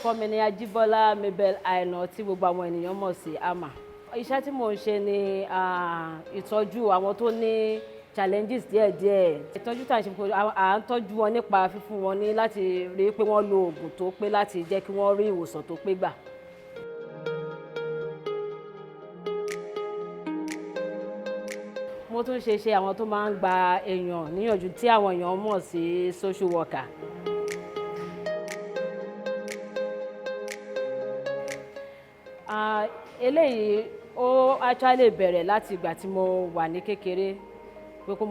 Orúkọ mi ni Ajibola Mabel Aina tí gbogbo àwọn ènìyàn mọ̀ sí Amar. Iṣẹ́ tí mò ń ṣe ni ìtọ́jú àwọn tó ní challenges díẹ̀díẹ̀. Ìtọ́jú tí à ń ṣe à ń tọ́jú wọn nípa fífún wọn ní láti rí pé wọ́n lo oògùn tó pé láti jẹ́ kí wọ́n rí ìwòsàn tó pé gbà. Mo tún ṣe àwọn tó máa ń gba èèyàn níyànjú tí àwọn èèyàn mọ̀ sí social worker. Eléyìí ó actually bẹ̀rẹ̀ láti ìgbà tí mo wà ní kékeré pé kó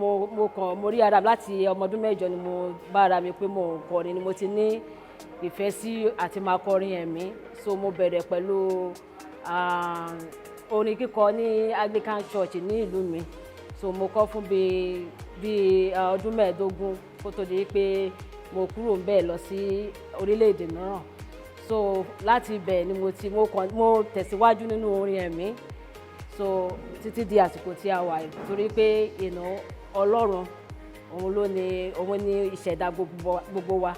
mo rí ara láti ọmọ ọdún mẹ́jọ ni mo bá ara mi pé mo ń kọrin ni mo ti ní ìfẹ́ sí àti máa kọrin ẹ̀mí. So mo bẹ̀rẹ̀ pẹ̀lú orin kíkọ ní Anglican Church ní ìlú mi. So mo kọ́ fún bí ọdún mẹ́ẹ̀ẹ́dógún kó tó di pé mo kúrò ń bẹ̀ lọ sí orílẹ̀-èdè mìíràn. So láti ibẹ̀ ni mo tẹ̀síwájú nínú orin ẹ̀mí so títí di àsìkò tí a wà yìí torí pé Ọlọ́run òun ní ìṣẹ̀dá gbogbo wa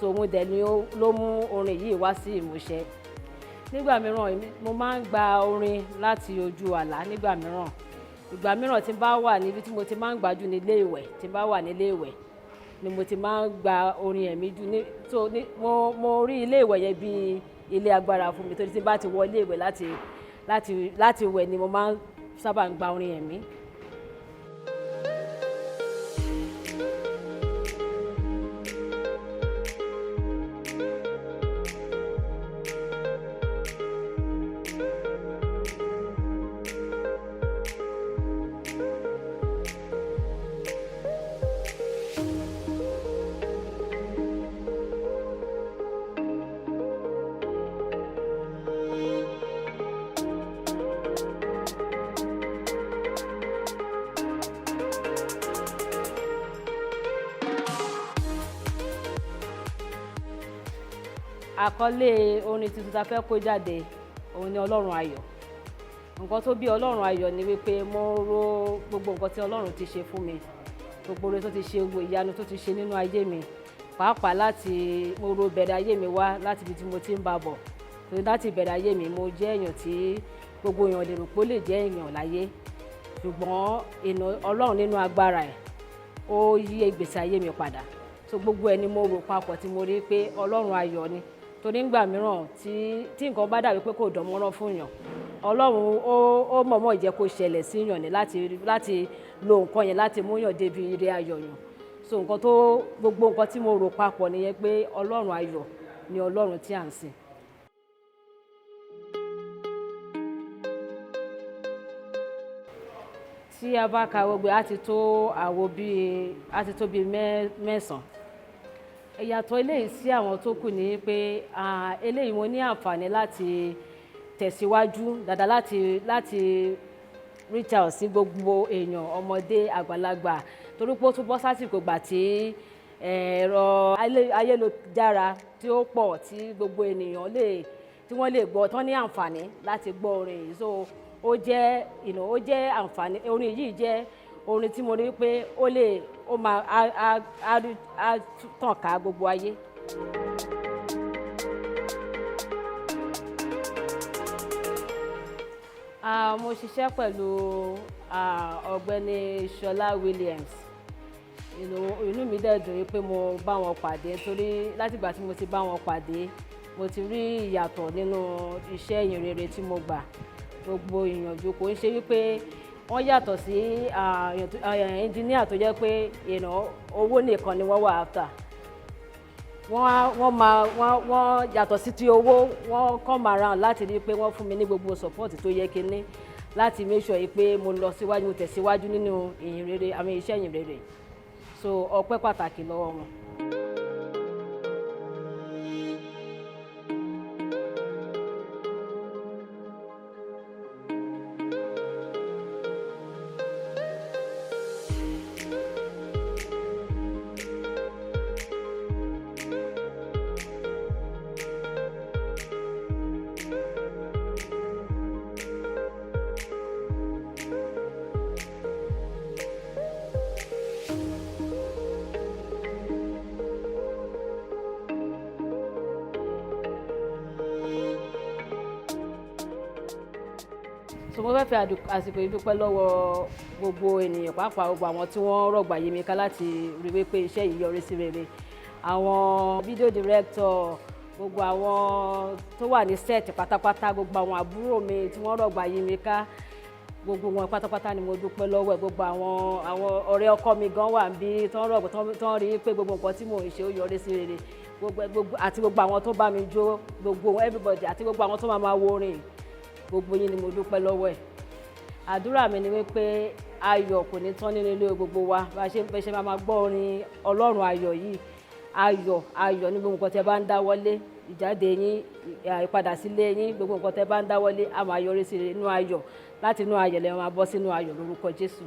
so òun dẹ̀ ni ló mú orin yìí wá sí ìmúṣẹ. Nígbà mìíràn mo máa ń gba orin láti ojú àlá nígbà mìíràn. Ìgbà mìíràn tí n bá wà níbi tí mo ti máa ń gbájú ní ilé ìwẹ̀ tí n bá wà nílé ìwẹ̀ ni mo ti máa ń gba orin ẹ̀mí jù mo rí ilé ìwẹ̀ yẹn bí ilé agbára fún mi torí tí n bá ti wọ ilé ìwẹ̀ láti wẹ̀ ni mo máa ń sábà ń gba orin ẹ̀mí. Àkọlé orin tuntun tá fẹ́ kó jáde òun ni Ọlọ́run ayọ̀. Nǹkan tó bí Ọlọ́run ayọ̀ ni wípé mo rò gbogbo nǹkan tí Ọlọ́run ti ṣe fún mi, gbogbo oore tó ti ṣe, gbogbo ìyanu tó ti ṣe nínú ayé mi, pàápàá mo rò bẹ̀rẹ̀ ayé mi wá láti ibi tí mo ti ń bá bọ̀. Torí láti bẹ̀rẹ̀ ayé mi mo jẹ́ èèyàn tí gbogbo èèyàn lè rò pé ó lè jẹ́ èèyàn láyé, ṣùgbọ́n Ọlọ́run nínú agbára ẹ̀ ó yí ìgbésí ayé mi padà. So gbogbo ẹni mo rò papọ̀ tí mo rí pé Ọlọ́run ayọ̀ ni. Torí nígbà mìíràn tí nǹkan bá dàbí pé kò dánmọ́rán fún èèyàn, Ọlọ́run ó mọ̀ọ́mọ̀ jẹ́ kó ṣẹlẹ̀ sí èèyàn ni láti lo nǹkan yẹn láti mú èèyàn débi ire ayọ̀ yàn. So gbogbo nǹkan tí mo rò papọ̀ nìyẹn pé Ọlọ́run ayọ̀ ni Ọlọ́run tí à ń sìn. Tí a bá ka gbogbo á ti tó bí mẹ́sàn-án. Ìyàtọ̀ eléyìí sí àwọn tó kù ni pé eléyìí mo ní àǹfààní láti tẹ̀síwájú dáadáa láti reach out sí gbogbo èèyàn ọmọdé àgbàlagbà torí pé ó tún bọ́ sásìkò gbà tí ẹ̀rọ ayélujára tí ó pọ̀ tí gbogbo ènìyàn tí wọ́n lè gbọ́ tán ní àǹfààní láti gbọ́ orin yìí. So ó jẹ́ àǹfààní. Orin yìí jẹ́ orin tí mo rí pé ó máa tàn ká gbogbo ayé. Mo ṣiṣẹ́ pẹ̀lú ọ̀gbẹ́ni Ṣọlá Williams. Inú mi dẹ̀ dùn pé mo bá wọn pàdé torí látìgbà tí mo ti bá wọn pàdé mo ti rí ìyàtọ̀ nínú iṣẹ́ ìyìn rere tí mo gbà. Gbogbo ìyànjú kò ń ṣe wípé wọ́n yàtọ̀ sí ẹnjíníà tó jẹ́ pé owó nìkan ni wọ́n wà after. Wọ́n yàtọ̀ sí ti owó, wọ́n come around láti rí pé wọ́n fún mi ní gbogbo support tó yẹ kí n ní láti make sure pé mo lọ síwájú, mo tẹ̀síwájú nínú ìyìn rere àmì iṣẹ́ ìyìn rere. So ọpẹ́ pàtàkì lọ́wọ́ wọn. so mo fẹ́ fi àsìkò yìí dúpẹ́ lọ́wọ́ gbogbo ènìyàn pàápàá gbogbo àwọn tí wọ́n rọ̀gbà yí mi ká láti rí wípé iṣẹ́ yìí yọrí sí rere. Àwọn video director, gbogbo àwọn tó wà ní set pátápátá, gbogbo àwọn àbúrò mi tí wọ́n rọ̀gbà yí mi ká, gbogbo wọn pátápátá ni mo dúpẹ́ lọ́wọ́ ẹ̀. Gbogbo àwọn ọ̀rẹ́ ọkọ mi gan wà níbí tán rí pé gbogbo nǹkan tí mò ń ṣe ó yọrí sí rere. Àti gbogbo àwọn tó bá mi jó, gbogbo everybody àti gbogbo àwọn tó máa wo orin, gbogbo yín ni mo dúpẹ́ lọ́wọ́ ẹ̀. Àdúrà mi ni wípé ayọ̀ kò ní tán nínú ilé gbogbo wa. Bá ṣe máa gbọ́ orin Ọlọ́run ayọ̀ yìí, ayọ̀ ní gbogbo nǹkan tẹ́ bá ń dáwọ́lé, ìjáde yín, ìpadà sílé yín, gbogbo nǹkan tẹ́ bá ń dáwọ́lé á máa yọrí sí rere, inú ayọ̀, láti inú ayọ̀ lẹ máa bọ́ sínú ayọ̀ lórúkọ Jésù.